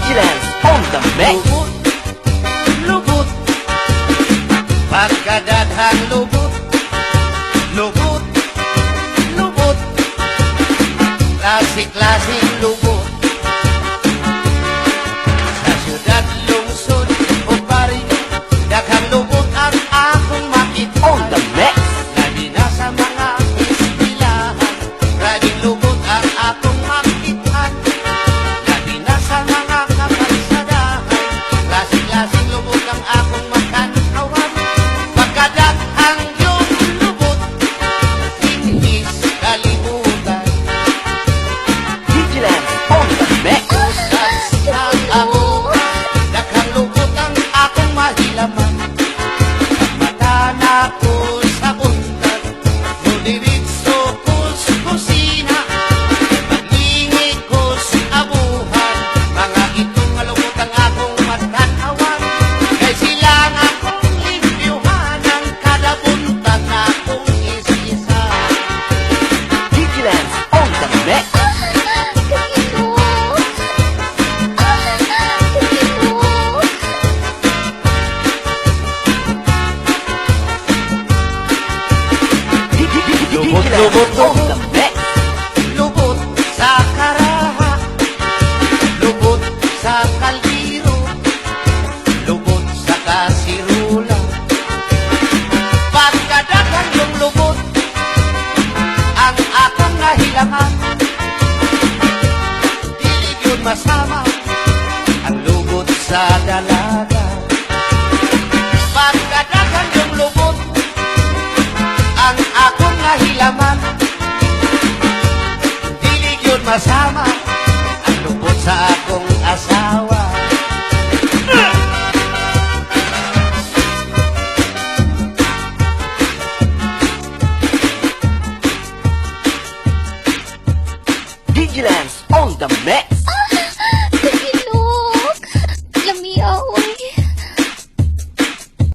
Vigilance on the mix. Lubot, lubot, pagkadaghang lubot, lubot, lubot, klase-klaseng lubot. Sa syudad, lungsod, o baryo, daghang lubot ang akong makita. On the mix. Lagi na sa mga istilahan, laging lubot ang akong makita. Lagi na sa mga kapagsadahan, klaseng-klaseng lubot ang akong makanhawan. Pagkadaghang yung lubot, inis kalimutan. Vigilance on the mix. Usas ng abutan, daghang lubot ang akong mahilaman. Mata na ko sa buntag, nudiritso ko sa kusina. Paglingi ko sa abuhan, mga itong malubot ang akong matanawan. Kay sila ang akong limpyuhan, ang kada buntag na akong isa-isa. Vigilance on the mix. Lubot, Vigilance lubot, on lubot. the mix. Lubot sa karaha, lubot sa kaldero, lubot sa kasirula. Pagkadaghang yung lubot, ang akong nahilangan. Dilig yun masama, ang lubot sa dalaga. Pagkadaghang yung lubot, ang akong nahilaman. Dilig yun masama, ang lubot sa akong asawa. Vigilance on the mix.